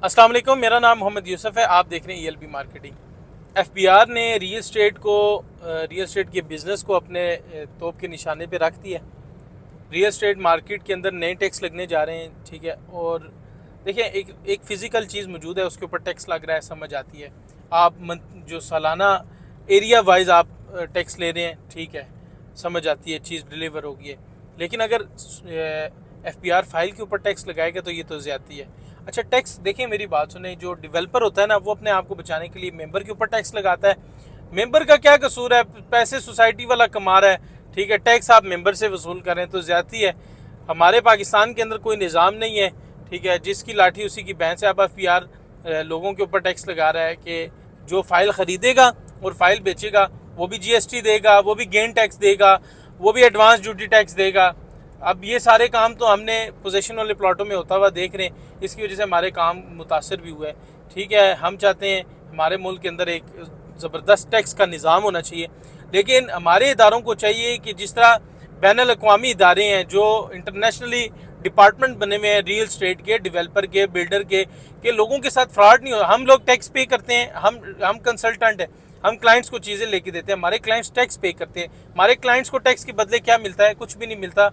अस्सलाम वालेकुम, मेरा नाम मोहम्मद यूसुफ है। आप देख रहे हैं ELB मार्केटिंग। FBR ने रियल एस्टेट के बिज़नेस को अपने तोप के निशाने पे रख दिया। रियल एस्टेट मार्केट के अंदर नए टैक्स लगने जा रहे हैं, ठीक है। और देखिए, एक फ़िज़िकल चीज़ मौजूद है, उसके ऊपर टैक्स लग रहा है, समझ आती है। आप जो सालाना एरिया वाइज आप टैक्स ले रहे हैं, ठीक है, समझ आती है, चीज़ डिलीवर होगी है। लेकिन अगर FBR फाइल के ऊपर टैक्स लगाएगा तो ये तो ज़्यादती है। अच्छा, टैक्स देखिए, मेरी बात सुने, जो डेवलपर होता है ना, वो अपने आप को बचाने के लिए मेंबर के ऊपर टैक्स लगाता है। मेंबर का क्या कसूर है? पैसे सोसाइटी वाला कमा रहा है, ठीक है, टैक्स आप मेंबर से वसूल करें तो ज़्यादती है। हमारे पाकिस्तान के अंदर कोई निज़ाम नहीं है, ठीक है, जिसकी लाठी उसी की भैंस है। अब FBR लोगों के ऊपर टैक्स लगा रहा है कि जो फाइल ख़रीदेगा और फाइल बेचेगा वो भी GST देगा, वो भी गेन टैक्स देगा, वो भी एडवांस ड्यूटी टैक्स देगा। अब ये सारे काम तो हमने पोजीशन वाले प्लॉटों में होता हुआ देख रहे हैं, इसकी वजह से हमारे काम मुतासर भी हुआ है, ठीक है। हम चाहते हैं हमारे मुल्क के अंदर एक ज़बरदस्त टैक्स का निज़ाम होना चाहिए, लेकिन हमारे इदारों को चाहिए कि जिस तरह बैनुल अक़वामी इदारे हैं जो इंटरनेशनली डिपार्टमेंट बने हुए हैं रियल स्टेट के, डेवलपर के, बिल्डर के लोगों के साथ फ्रॉड नहीं हो। हम लोग टैक्स पे करते हैं, हम कंसल्टेंट हैं, हम क्लाइंट्स को चीज़ें लेके देते हैं, हमारे क्लाइंट्स टैक्स पे करते हैं। हमारे क्लाइंट्स को टैक्स के बदले क्या मिलता है? कुछ भी नहीं मिलता।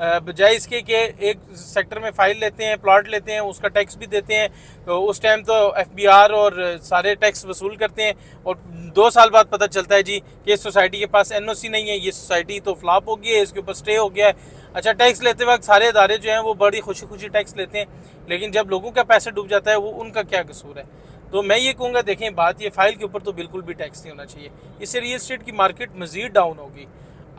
बजाय इसके कि एक सेक्टर में फ़ाइल लेते हैं, प्लॉट लेते हैं, उसका टैक्स भी देते हैं, तो उस टाइम तो FBR और सारे टैक्स वसूल करते हैं, और 2 साल बाद पता चलता है जी कि इस सोसाइटी के पास NOC नहीं है, ये सोसाइटी तो फ्लॉप हो गई है, इसके ऊपर स्टे हो गया है। अच्छा, टैक्स लेते वक्त सारे इदारे जो हैं वो बड़ी खुशी खुशी टैक्स लेते हैं, लेकिन जब लोगों का पैसा डूब जाता है वो उनका क्या कसूर है? तो मैं ये कहूँगा, देखें, बात ये फ़ाइल के ऊपर तो बिल्कुल भी टैक्स नहीं होना चाहिए। इससे रियल एस्टेट की मार्केट मज़ीद डाउन होगी।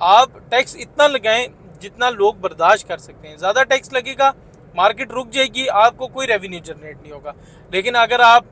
आप टैक्स इतना लगाएं जितना लोग बर्दाश्त कर सकते हैं। ज़्यादा टैक्स लगेगा, मार्केट रुक जाएगी, आपको कोई रेवेन्यू जनरेट नहीं होगा। लेकिन अगर आप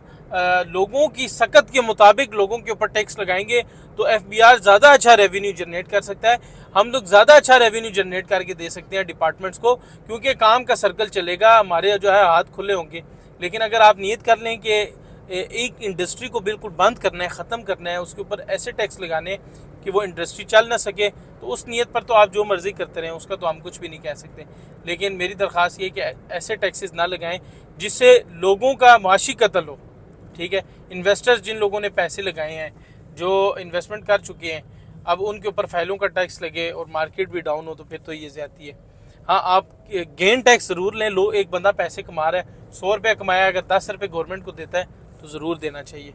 लोगों की सकत के मुताबिक लोगों के ऊपर टैक्स लगाएंगे तो FBR ज़्यादा अच्छा रेवेन्यू जनरेट कर सकता है। हम लोग ज़्यादा अच्छा रेवेन्यू जनरेट करके दे सकते हैं डिपार्टमेंट्स को, क्योंकि काम का सर्कल चलेगा, हमारे जो है हाथ खुले होंगे। लेकिन अगर आप नीयत कर लें कि एक इंडस्ट्री को बिल्कुल बंद करना है, ख़त्म करना है, उसके ऊपर ऐसे टैक्स लगाने कि वो इंडस्ट्री चल ना सके, तो उस नीयत पर तो आप जो मर्ज़ी करते रहें, उसका तो हम कुछ भी नहीं कह सकते। लेकिन मेरी दरख्वास्त ये कि ऐसे टैक्सेस ना लगाएं जिससे लोगों का माशी कत्ल हो, ठीक है। इन्वेस्टर्स, जिन लोगों ने पैसे लगाए हैं, जो इन्वेस्टमेंट कर चुके हैं, अब उनके ऊपर फाइलों का टैक्स लगे और मार्केट भी डाउन हो, तो फिर तो ये ज़्यादती है। हाँ, आप गेन टैक्स ज़रूर लें। लो, एक बंदा पैसे कमा रहा है, 100 रुपये कमाया, अगर 10 रुपये गवर्नमेंट को देता है तो ज़रूर देना चाहिए।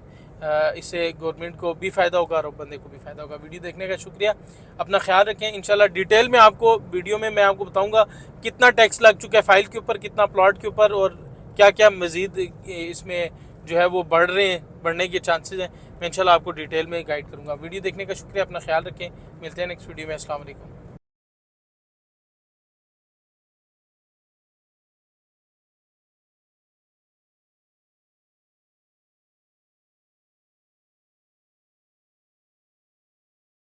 इससे गवर्नमेंट को भी फ़ायदा होगा और बंदे को भी फ़ायदा होगा। वीडियो देखने का शुक्रिया, अपना ख्याल रखें। इंशाल्लाह डिटेल में आपको वीडियो में मैं आपको बताऊंगा कितना टैक्स लग चुका है फ़ाइल के ऊपर, कितना प्लॉट के ऊपर, और क्या क्या मज़ीद इसमें जो है वो बढ़ रहे हैं, बढ़ने के चांसेस हैं। मैं इंशाल्लाह आपको डिटेल में गाइड करूँगा। वीडियो देखने का शुक्रिया, अपना ख्याल रखें। मिलते हैं नेक्स्ट वीडियो में। अस्सलाम वालेकुम।